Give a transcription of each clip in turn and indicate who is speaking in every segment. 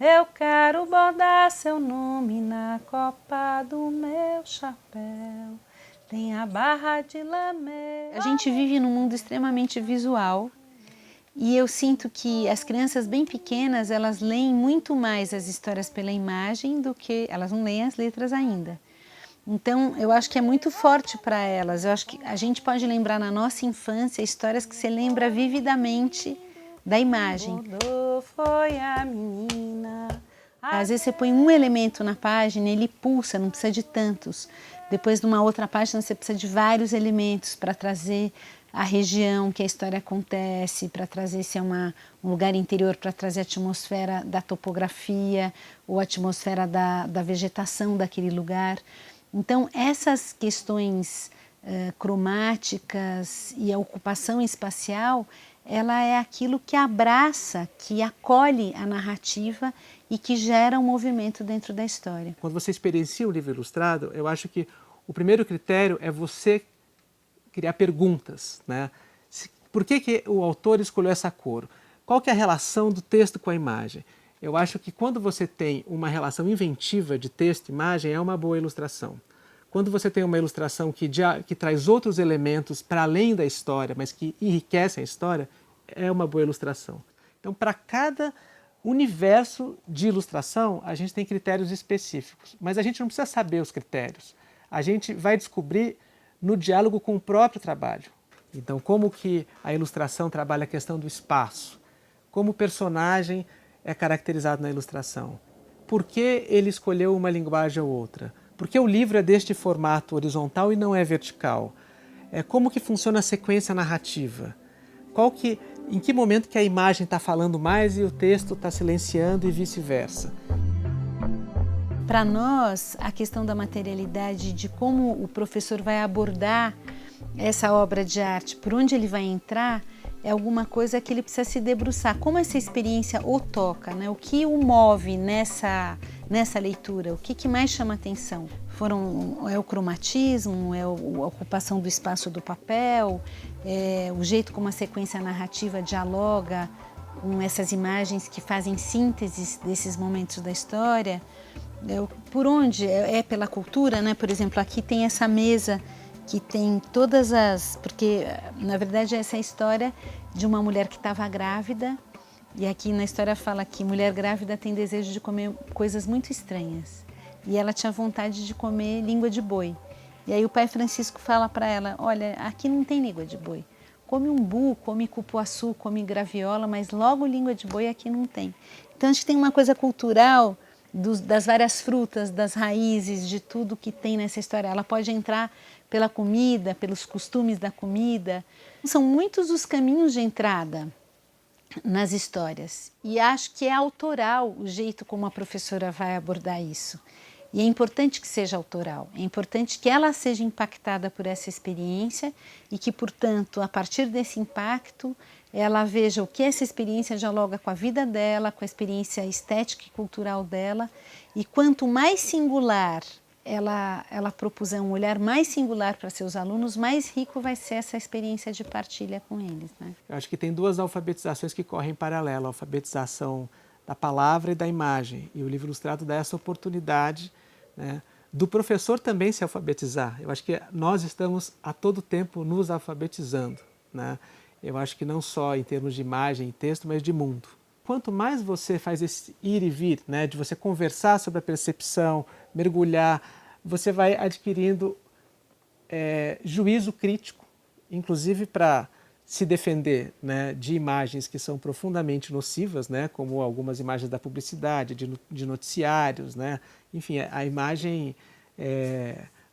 Speaker 1: Eu quero bordar seu nome na copa do meu chapéu. Tem a barra de lameu. A gente vive num mundo extremamente visual e eu sinto que as crianças bem pequenas, elas leem muito mais as histórias pela imagem do que... Elas não leem as letras ainda. Então, eu acho que é muito forte para elas. Eu acho que a gente pode lembrar na nossa infância histórias que você lembra vividamente da imagem. Foi a menina. Às vezes você põe um elemento na página, ele pulsa, não precisa de tantos. Depois, numa outra página, você precisa de vários elementos para trazer a região que a história acontece, para trazer se é um lugar interior, para trazer a atmosfera da topografia ou a atmosfera da vegetação daquele lugar. Então, essas questões cromáticas e a ocupação espacial, ela é aquilo que abraça, que acolhe a narrativa e que gera um movimento dentro da história.
Speaker 2: Quando você experiencia um livro ilustrado, eu acho que o primeiro critério é você criar perguntas, né? Por que o autor escolheu essa cor? Qual que é a relação do texto com a imagem? Eu acho que quando você tem uma relação inventiva de texto e imagem, é uma boa ilustração. Quando você tem uma ilustração que traz outros elementos para além da história, mas que enriquecem a história, é uma boa ilustração. Então, para cada universo de ilustração, a gente tem critérios específicos, mas a gente não precisa saber os critérios. A gente vai descobrir no diálogo com o próprio trabalho. Então, como que a ilustração trabalha a questão do espaço? Como o personagem é caracterizado na ilustração? Por que ele escolheu uma linguagem ou outra? Por que o livro é deste formato horizontal e não é vertical? Como que funciona a sequência narrativa? Em que momento que a imagem está falando mais e o texto está silenciando e vice-versa?
Speaker 1: Para nós, a questão da materialidade, de como o professor vai abordar essa obra de arte, por onde ele vai entrar, é alguma coisa que ele precisa se debruçar. Como essa experiência o toca, né? O que o move nessa leitura? O que mais chama atenção? É o cromatismo, é a ocupação do espaço do papel, é o jeito como a sequência narrativa dialoga com essas imagens que fazem sínteses desses momentos da história. Por onde? É pela cultura, né? Por exemplo, aqui tem essa mesa que tem todas as... Porque, na verdade, essa é a história de uma mulher que estava grávida, e aqui na história fala que mulher grávida tem desejo de comer coisas muito estranhas. E ela tinha vontade de comer língua de boi. E aí o pai Francisco fala para ela, olha, aqui não tem língua de boi. Come umbu, come cupuaçu, come graviola, mas logo língua de boi aqui não tem. Então, a gente tem uma coisa cultural das várias frutas, das raízes, de tudo que tem nessa história. Ela pode entrar pela comida, pelos costumes da comida. São muitos os caminhos de entrada nas histórias. E acho que é autoral o jeito como a professora vai abordar isso. E é importante que seja autoral, é importante que ela seja impactada por essa experiência e que, portanto, a partir desse impacto, ela veja o que essa experiência dialoga com a vida dela, com a experiência estética e cultural dela. E quanto mais singular ela propuser um olhar mais singular para seus alunos, mais rico vai ser essa experiência de partilha com eles, né?
Speaker 2: Eu acho que tem duas alfabetizações que correm em paralelo, a alfabetização da palavra e da imagem. E o livro ilustrado dá essa oportunidade, né, do professor também se alfabetizar. Eu acho que nós estamos a todo tempo nos alfabetizando, né? Eu acho que não só em termos de imagem e texto, mas de mundo. Quanto mais você faz esse ir e vir, né, de você conversar sobre a percepção, mergulhar, você vai adquirindo juízo crítico, inclusive para se defender, né, de imagens que são profundamente nocivas, né, como algumas imagens da publicidade, de noticiários, né? Enfim, a imagem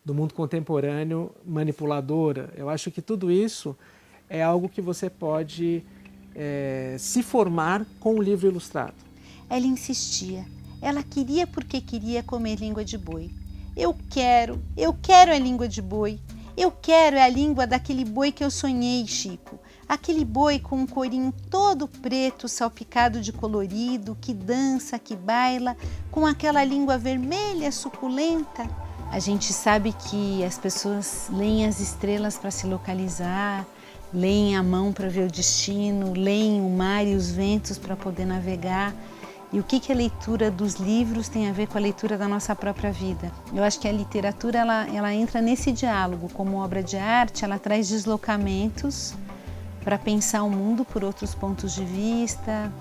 Speaker 2: do mundo contemporâneo manipuladora. Eu acho que tudo isso é algo que você pode se formar com o livro ilustrado.
Speaker 1: Ela insistia. Ela queria porque queria comer língua de boi. Eu quero a língua de boi. Eu quero a língua daquele boi que eu sonhei, Chico. Aquele boi com um corinho todo preto, salpicado de colorido, que dança, que baila, com aquela língua vermelha, suculenta. A gente sabe que as pessoas leem as estrelas para se localizar, leem a mão para ver o destino, leem o mar e os ventos para poder navegar. e o que a leitura dos livros tem a ver com a leitura da nossa própria vida. Eu acho que a literatura ela entra nesse diálogo. Como obra de arte, ela traz deslocamentos para pensar o mundo por outros pontos de vista,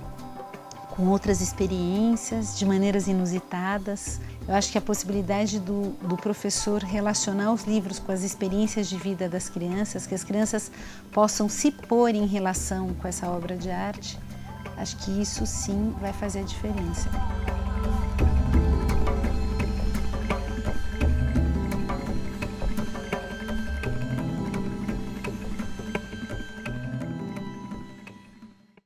Speaker 1: com outras experiências, de maneiras inusitadas. Eu acho que a possibilidade do professor relacionar os livros com as experiências de vida das crianças, que as crianças possam se pôr em relação com essa obra de arte, acho que isso sim vai fazer a diferença.